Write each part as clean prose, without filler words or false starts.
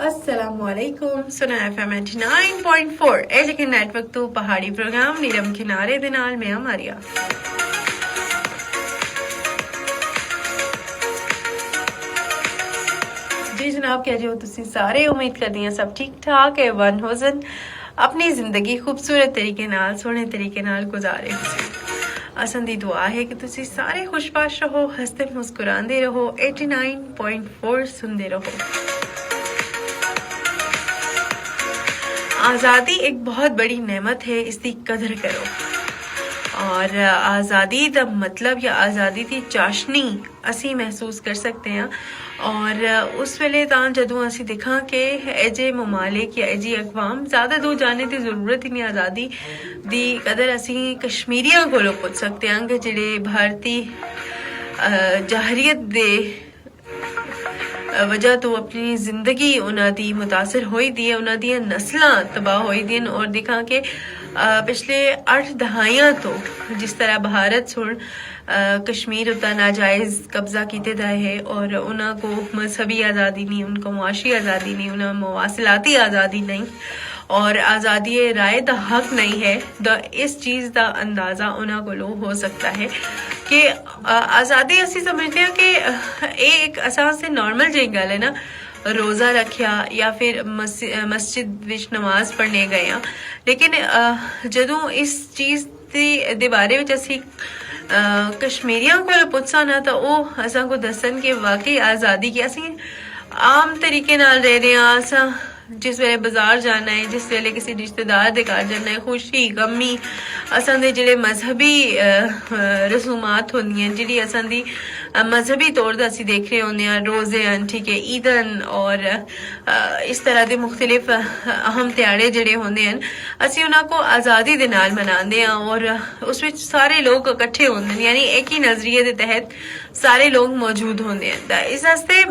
अस्सलामुअलैकुम सुना FM 99.4 ਇਹ ਲੇਕਿਨ ਨੈਟਵਰਕ ਤੋਂ ਪਹਾੜੀ ਪ੍ਰੋਗਰਾਮ ਨੀਰਮ ਕਿਨਾਰੇ ਦੇ ਨਾਲ ਮੈਂ ਮਾਰੀਆ जी जनाब कह रहे हो तुसी सारे उम्मीद करती हैं सब ठीक ठाक है वन होजन अपनी जिंदगी खूबसूरत तरीके नाल सोहने तरीके नाल गुजारे असन दी दुआ है कि तुसी सारे खुशबाश रहो हंसते मुस्कुराते रहो 89.4 सुनते रहो। आज़ादी एक बहुत बड़ी नेमत है, इसकी कदर करो। और आज़ादी का मतलब या आज़ादी की चाशनी असी महसूस कर सकते हैं और उस वेले तो जदों असी देखा कि एजे ममालिक या एजी अकवाम ज़्यादा दूर जाने की जरूरत ही नहीं, आज़ादी की कदर असी कश्मीरियों को पूछ सकते हैं कि जिहड़े भारतीय जाहरीत दे वजह तो अपनी जिंदगी उन्होंने मुतासर होई दी है, उन्होंने नस्लां तबाह होई दी और देखा कि पिछले 8 दहाइयां तो जिस तरह भारत सुन कश्मीर उतना नाजायज़ कब्जा किते दा है और उनको मजहबी आज़ादी नहीं, उनको मुआशी आज़ादी नहीं, उन्हें मवासिलाती आज़ादी नहीं और आज़ादी राय का हक नहीं है। तो इस चीज़ का अंदाज़ा उन्होंने को हो सकता है कि आज़ादी असी समझते हैं कि एक आसान से नॉर्मल जी गल है ना, रोज़ा रखिया या फिर मस्जिद विच नमाज पढ़ने गए हैं, लेकिन जदों इस चीज़ दे बारे में असी कश्मीरियों को पुछा ना तो वह असा को दसन कि वाकई आज़ादी की असी आम तरीके नाल रह रहे हैं। असा जिस वेले बाजार जाना है, जिस वेले किसी रिश्तेदार दे घर जाना है, खुशी गमी असां दे जिहड़े मजहबी रसूमात होंदियां जिहड़ी असां दी मजहबी तौर दा असीं देख रहे होंदे हैं, रोज़े हैं, ठीक है, ईदन और इस तरह के मुख्तलिफ अहम त्याड़े जिहड़े होंदे हैं असीं उन्हां को आज़ादी दे नाल मनांदे हैं और उस विच सारे लोग इकट्ठे होंदे हैं, यानी एक ही नज़रिए के तहत सारे लोग मौजूद होंदे हैं। इस वास्ते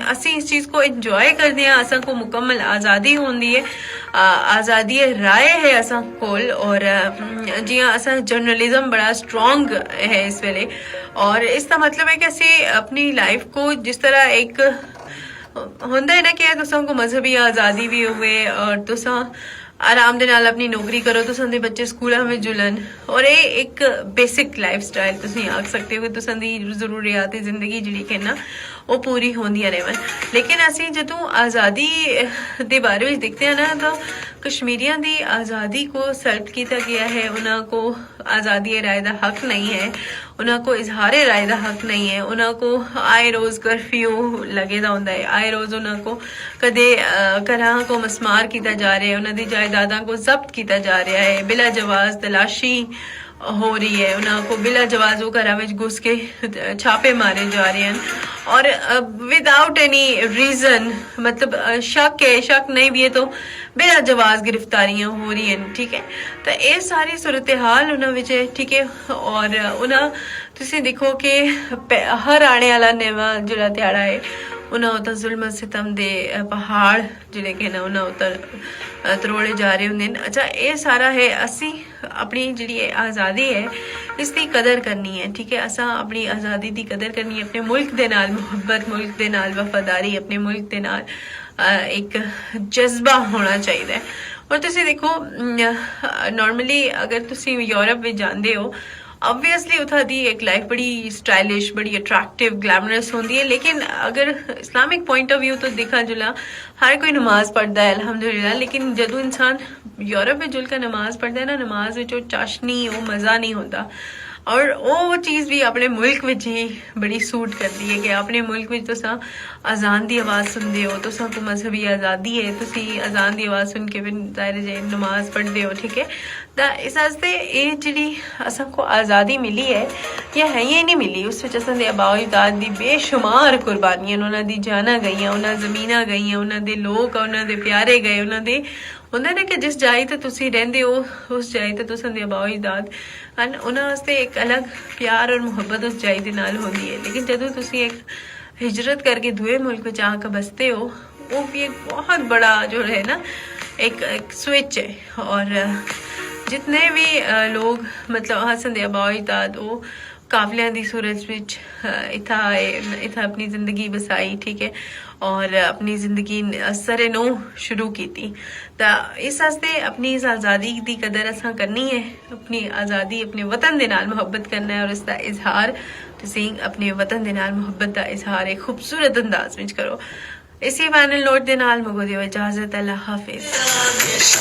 असीं इस चीज़ को इंजॉय करदे हैं, असां को मुकम्मल आज़ादी होंदी है, आज़ादी राय है असां कोल और जियां असां जर्नलिज्म बड़ा स्ट्रॉन्ग है इस वेले और इसका मतलब है कि असी अपनी लाइफ को जिस तरह एक होंदा है ना कि तुसां को मजहबी आज़ादी भी हुए और तुसां आराम दे नाल अपनी नौकरी करो, तुसां दे बच्चे स्कूलों में जुलन और ये एक बेसिक लाइफ स्टाइल तुसीं आख सकते हो कि तुसां दी जरूरियात जिंदगी जिहड़ी कि ना वो पूरी होंदियां रहन। लेकिन असीं जदों आज़ादी दे बारे में देखते हैं ना तो कश्मीरियों की आज़ादी को सल्ट किया गया है, उनको आज़ादी राय का हक नहीं है, उनको इजहार राय का हक नहीं है, उनको आए रोज़ कर्फ्यू लगे दा होंदा है, आए रोज़ उनको कदे घरां को मसमार किया जा रहा है, उन्होंने जायदादां को जब्त किया जा रहा है, बिला जवाज तलाशी हो रही है, उनको बिला जवाज वो घर में घुस के छापे मारे जा रहे हैं और विदाउट एनी रीजन, मतलब शक है, शक नहीं भी है तो बिला जवाज गिरफ्तारियां हो रही हैं, ठीक है। तो ये सारी सूरत हाल उन्होंने, ठीक है, और उन्हें तुसीं देखो कि हर आने वाला नवा जो ध्याड़ा है उन्हें उतर जुल्म सितम दे पहाड़ जिहड़े कि ना उन्हें उतर तरोड़े जा रहे होंगे। अच्छा ये सारा है असी अपनी जिहड़ी आज़ादी है इसकी कदर करनी है, ठीक है, असा अपनी आज़ादी की कदर करनी है, अपने मुल्क दे नाल मुहब्बत, मुल्क दे नाल वफादारी, अपने मुल्क दे नाल एक जज्बा होना चाहिए। और तुसीं देखो नॉर्मली अगर तुसीं यूरोप में जाते हो ऑब्वियसली उथा दी एक लाइफ बड़ी स्टाइलिश, बड़ी अट्रैक्टिव, ग्लैमरस होती है, लेकिन अगर इस्लामिक पॉइंट ऑफ व्यू तो देखा जुला हर कोई नमाज पढ़ता है अल्हम्दुलिल्लाह, लेकिन जदों इंसान यूरोप में जुलकर नमाज पढ़ता है ना, नमाज में जो चाशनी वो मज़ा नहीं होता और वो चीज़ भी अपने मुल्क में ही बड़ी सूट करती है कि अपने मुल्क में तुसां अजान की आवाज़ सुनते हो, तुसां को मजहबी आज़ादी है, तुसी अजान की आवाज़ सुन के भी ज़ाहिर है नमाज पढ़ते हो, ठीक है। तो इस वास्ते ये जी असां को आज़ादी मिली है या है ही नहीं मिली, उस विच असां दे आबा अजदाद दी बेशुमार कुर्बानियां, उन्हां दी जाना गईयां, उन्हां ज़मीनां गईयां, उन्हां दे लोग, उन्हां दे प्यारे गए, उन्हां दे होंदा ना कि जिस जाई ते तुसी रहिंदे हो उस जाई ते तुसां दे आबा अजदाद ਹਨ ਉਹਨਾਂ वास्ते एक अलग प्यार और मुहब्बत उस जाई दे नाल होंदी है। लेकिन जदों तुसी एक हिजरत करके दूए मुल्क में आकर बसते हो वो भी एक बहुत बड़ा जो है ना एक स्विच है और जितने भी लोग मतलब हसन दे आबा अजदाद वो ਕਾਫਲਿਆਂ ਦੀ ਸੂਰਤ ਵਿੱਚ ਇੱਥੇ ਆਏ, ਇੱਥੇ ਆਪਣੀ ਜ਼ਿੰਦਗੀ ਵਸਾਈ, ਠੀਕ ਹੈ, ਔਰ ਆਪਣੀ ਜ਼ਿੰਦਗੀ ਸਰੇ ਨੂੰ ਸ਼ੁਰੂ ਕੀਤੀ। ਤਾਂ ਇਸ ਵਾਸਤੇ ਆਪਣੀ ਇਸ ਆਜ਼ਾਦੀ ਦੀ ਕਦਰ ਅਸਾਂ ਕਰਨੀ ਹੈ, ਆਪਣੀ ਆਜ਼ਾਦੀ ਆਪਣੇ ਵਤਨ ਦੇ ਨਾਲ ਮੁਹੱਬਤ ਕਰਨਾ ਹੈ, ਔਰ ਇਸ ਦਾ ਇਜ਼ਹਾਰ ਤੁਸੀਂ ਆਪਣੇ ਵਤਨ ਦੇ ਨਾਲ ਮੁਹੱਬਤ ਦਾ ਇਜ਼ਹਾਰ ਇੱਕ ਖੂਬਸੂਰਤ ਅੰਦਾਜ਼ ਵਿੱਚ ਕਰੋ। ਇਸੇ ਫਾਈਨਲ ਨੋਟ ਦੇ ਨਾਲ ਮੁਗੋ ਦਿਓ ਇਜਾਜ਼ਤ। ਅੱਲਾ ਹਾਫਿਜ਼।